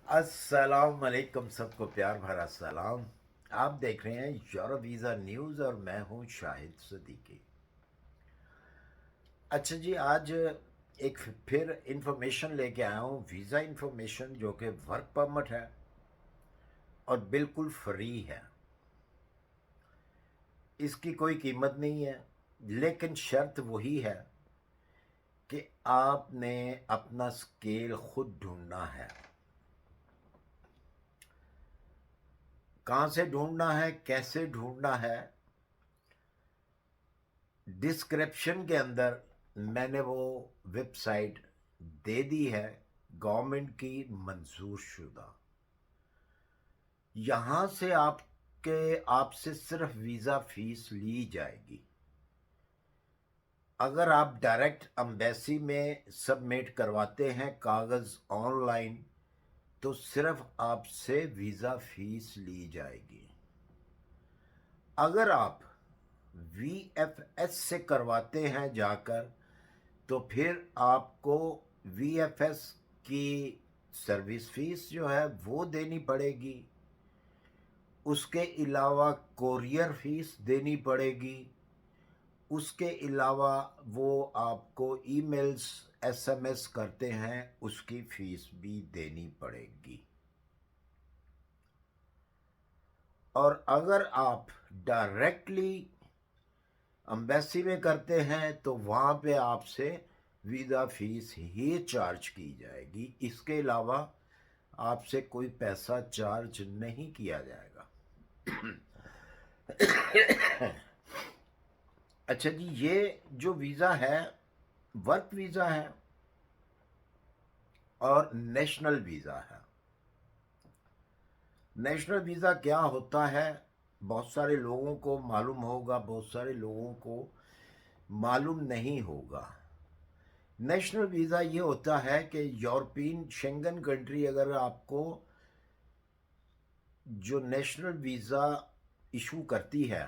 अस्सलाम वालेकुम, सबको प्यार भरा सलाम। आप देख रहे हैं यूरो वीज़ा न्यूज़ और मैं हूं शाहिद सदीकी। अच्छा जी, आज एक फिर इंफॉर्मेशन लेके आया हूं, वीज़ा इंफॉर्मेशन जो कि वर्क परमिट है और बिल्कुल फ्री है। इसकी कोई कीमत नहीं है, लेकिन शर्त वही है कि आपने अपना स्केल खुद ढूंढना है। कहाँ से ढूंढना है, कैसे ढूंढना है, डिस्क्रिप्शन के अंदर मैंने वो वेबसाइट दे दी है, गवर्नमेंट की मंजूर शुदा। यहाँ से आपसे सिर्फ वीज़ा फीस ली जाएगी। अगर आप डायरेक्ट एम्बेसी में सबमिट करवाते हैं कागज़ ऑनलाइन, तो सिर्फ आपसे वीज़ा फीस ली जाएगी। अगर आप वीएफएस से करवाते हैं जाकर, तो फिर आपको वीएफएस की सर्विस फीस जो है वो देनी पड़ेगी। उसके अलावा कोरियर फीस देनी पड़ेगी। उसके अलावा वो आपको ईमेल्स एसएमएस करते हैं, उसकी फीस भी देनी पड़ेगी। और अगर आप डायरेक्टली एम्बेसी में करते हैं तो वहाँ पे आपसे वीज़ा फीस ही चार्ज की जाएगी। इसके अलावा आपसे कोई पैसा चार्ज नहीं किया जाएगा। अच्छा जी, ये जो वीज़ा है वर्क वीज़ा है और नेशनल वीज़ा है। नेशनल वीज़ा क्या होता है, बहुत सारे लोगों को मालूम होगा, बहुत सारे लोगों को मालूम नहीं होगा। नेशनल वीज़ा ये होता है कि यूरोपियन शेंगन कंट्री अगर आपको जो नेशनल वीज़ा इशू करती है,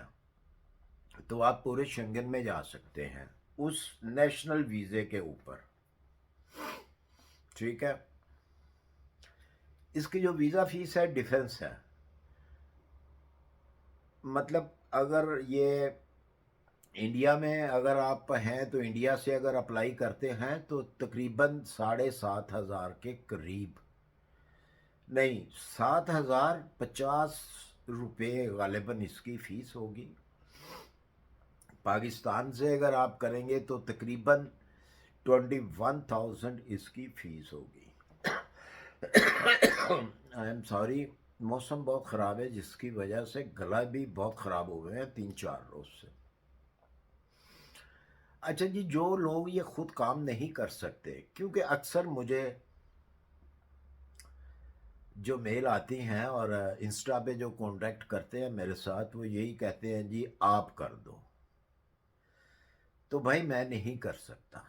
तो आप पूरे शेंगन में जा सकते हैं उस नेशनल वीज़े के ऊपर। ठीक है। इसकी जो वीज़ा फीस है डिफेंस है। मतलब अगर ये इंडिया में अगर आप हैं तो इंडिया से अगर अप्लाई करते हैं तो तकरीबन 7,500 के करीब, नहीं 7,050 रुपये गालिबन इसकी फ़ीस होगी। पाकिस्तान से अगर आप करेंगे तो तकरीबन 21,000 इसकी फ़ीस होगी। आई एम सॉरी, मौसम बहुत ख़राब है जिसकी वजह से गला भी बहुत ख़राब हो गए हैं 3-4 रोज़ से। अच्छा जी, जो लोग ये खुद काम नहीं कर सकते, क्योंकि अक्सर मुझे जो मेल आती हैं और इंस्टा पे जो कांटेक्ट करते हैं मेरे साथ, वो यही कहते हैं जी आप कर दो। तो भाई मैं नहीं कर सकता।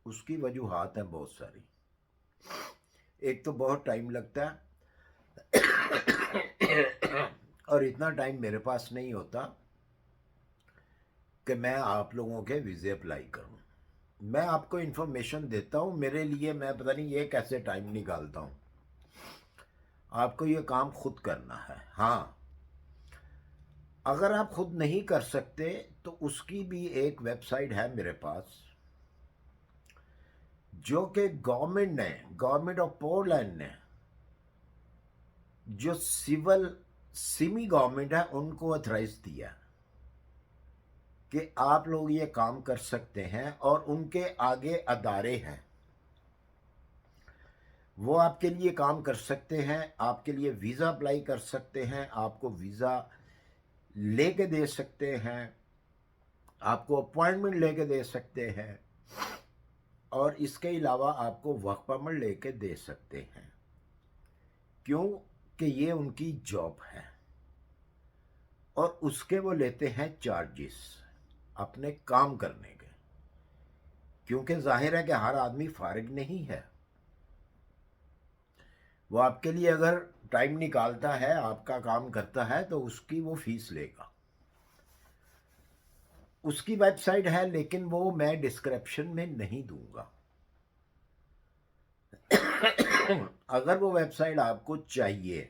उसकी वजूहात हैं बहुत सारी। एक तो बहुत टाइम लगता है और इतना टाइम मेरे पास नहीं होता कि मैं आप लोगों के वीज़े अप्लाई करूं। मैं आपको इन्फॉर्मेशन देता हूं, मेरे लिए मैं पता नहीं ये कैसे टाइम निकालता हूं। आपको ये काम खुद करना है। हाँ, अगर आप खुद नहीं कर सकते तो उसकी भी एक वेबसाइट है मेरे पास, जो कि गवर्नमेंट ऑफ पोलैंड ने, जो सिविल सिमी गवर्नमेंट है, उनको अथराइज दिया कि आप लोग ये काम कर सकते हैं। और उनके आगे अदारे हैं, वो आपके लिए काम कर सकते हैं, आपके लिए वीज़ा अप्लाई कर सकते हैं, आपको वीज़ा लेके दे सकते हैं, आपको अपॉइंटमेंट लेके दे सकते हैं, और इसके अलावा आपको वर्क परमिट लेके दे सकते हैं। क्यों कि ये उनकी जॉब है और उसके वो लेते हैं चार्जेस अपने काम करने के। क्योंकि जाहिर है कि हर आदमी फारिग नहीं है। वो आपके लिए अगर टाइम निकालता है, आपका काम करता है, तो उसकी वो फीस लेगा। उसकी वेबसाइट है, लेकिन वो मैं डिस्क्रिप्शन में नहीं दूंगा। अगर वो वेबसाइट आपको चाहिए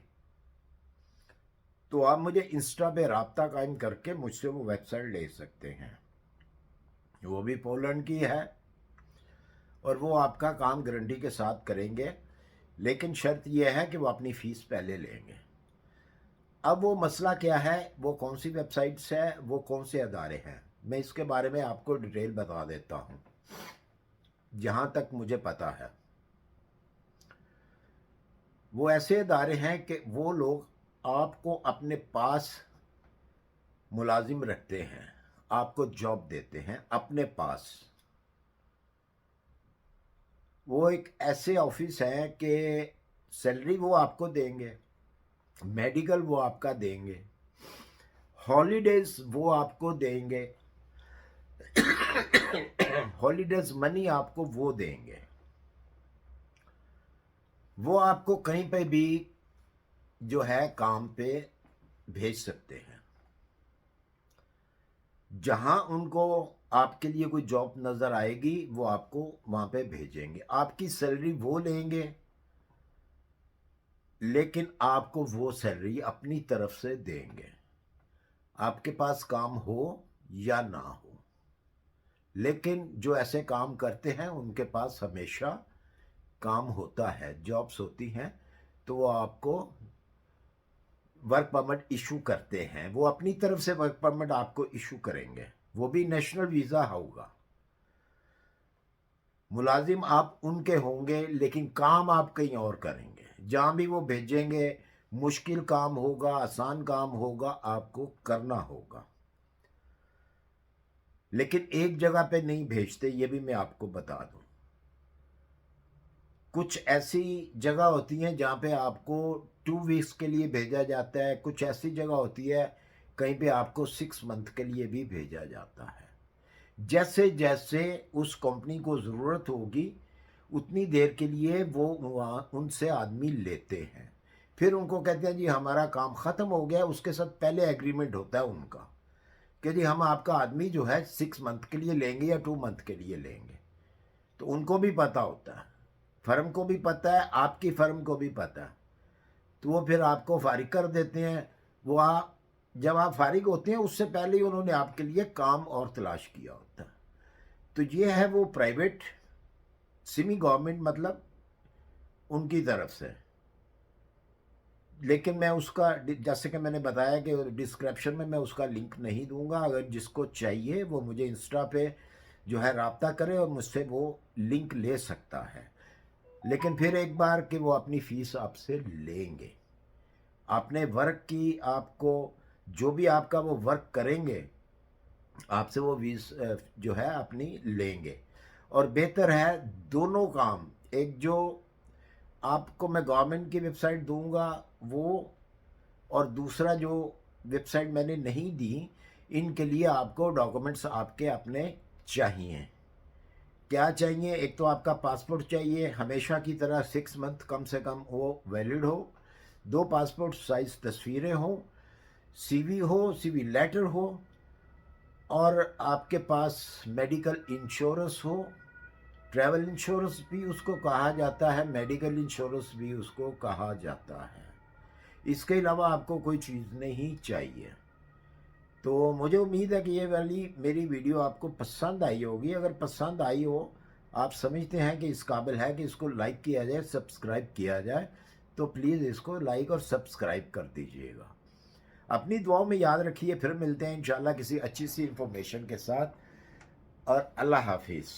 तो आप मुझे इंस्टा पे राब्ता कायम करके मुझसे वो वेबसाइट ले सकते हैं। वो भी पोलैंड की है और वो आपका काम गारंटी के साथ करेंगे, लेकिन शर्त यह है कि वो अपनी फ़ीस पहले लेंगे। अब वो मसला क्या है, वो कौन सी वेबसाइट्स है, वो कौन से अदारे हैं, मैं इसके बारे में आपको डिटेल बता देता हूँ जहाँ तक मुझे पता है। वो ऐसे अदारे हैं कि वो लोग आपको अपने पास मुलाजिम रखते हैं, आपको जॉब देते हैं अपने पास। वो एक ऐसे ऑफिस हैं कि सैलरी वो आपको देंगे, मेडिकल वो आपका देंगे, हॉलीडेज वो आपको देंगे, हॉलीडेज मनी आपको वो देंगे। वो आपको कहीं पे भी जो है काम पे भेज सकते हैं, जहां उनको आपके लिए कोई जॉब नज़र आएगी वो आपको वहां पे भेजेंगे। आपकी सैलरी वो लेंगे, लेकिन आपको वो सैलरी अपनी तरफ से देंगे, आपके पास काम हो या ना हो। लेकिन जो ऐसे काम करते हैं उनके पास हमेशा काम होता है, जॉब्स होती हैं, तो वो आपको वर्क परमिट इशू करते हैं। वो अपनी तरफ से वर्क परमिट आपको इशू करेंगे, वो भी नेशनल वीज़ा होगा। मुलाजिम आप उनके होंगे, लेकिन काम आप कहीं और करेंगे। जहाँ भी वो भेजेंगे, मुश्किल काम होगा, आसान काम होगा, आपको करना होगा। लेकिन एक जगह पे नहीं भेजते, ये भी मैं आपको बता दूं। कुछ ऐसी जगह होती हैं जहाँ पे आपको 2 वीक्स के लिए भेजा जाता है, कुछ ऐसी जगह होती है कहीं पे आपको 6 मंथ के लिए भी भेजा जाता है। जैसे जैसे उस कंपनी को ज़रूरत होगी उतनी देर के लिए वो वहाँ उनसे आदमी लेते हैं। फिर उनको कहते हैं जी हमारा काम ख़त्म हो गया, उसके साथ पहले एग्रीमेंट होता है उनका कि जी हम आपका आदमी जो है 6 मंथ के लिए लेंगे या 2 मंथ के लिए लेंगे। तो उनको भी पता होता है, फर्म को भी पता है, आपकी फर्म को भी पता है, तो वो फिर आपको फारिग कर देते हैं। वो जब आप फारिग होते हैं उससे पहले ही उन्होंने आपके लिए काम और तलाश किया होता है। तो ये है वो प्राइवेट सेमी गवर्नमेंट, मतलब उनकी तरफ से। लेकिन मैं उसका जैसे कि मैंने बताया कि डिस्क्रिप्शन में मैं उसका लिंक नहीं दूंगा। अगर जिसको चाहिए वो मुझे इंस्टा पे जो है राब्ता करे और मुझसे वो लिंक ले सकता है। लेकिन फिर एक बार कि वो अपनी फ़ीस आपसे लेंगे, आपने वर्क की, आपको जो भी आपका वो वर्क करेंगे आपसे वो फीस जो है अपनी लेंगे। और बेहतर है दोनों काम, एक जो आपको मैं गवर्नमेंट की वेबसाइट दूंगा वो, और दूसरा जो वेबसाइट मैंने नहीं दी, इनके लिए आपको डॉक्यूमेंट्स आपके अपने चाहिए। क्या चाहिए, एक तो आपका पासपोर्ट चाहिए, हमेशा की तरह 6 मंथ कम से कम वो वैलिड हो, 2 पासपोर्ट साइज़ तस्वीरें हों, सीवी हो, सीवी लेटर हो, और आपके पास मेडिकल इंश्योरेंस हो। ट्रैवल इंश्योरेंस भी उसको कहा जाता है, मेडिकल इंश्योरेंस भी उसको कहा जाता है। इसके अलावा आपको कोई चीज़ नहीं चाहिए। तो मुझे उम्मीद है कि ये वाली मेरी वीडियो आपको पसंद आई होगी। अगर पसंद आई हो, आप समझते हैं कि इस काबिल है कि इसको लाइक किया जाए, सब्सक्राइब किया जाए, तो प्लीज़ इसको लाइक और सब्सक्राइब कर दीजिएगा। अपनी दुआओं में याद रखिए। फिर मिलते हैं इंशाल्लाह किसी अच्छी सी इंफॉर्मेशन के साथ, और अल्लाह हाफिज़।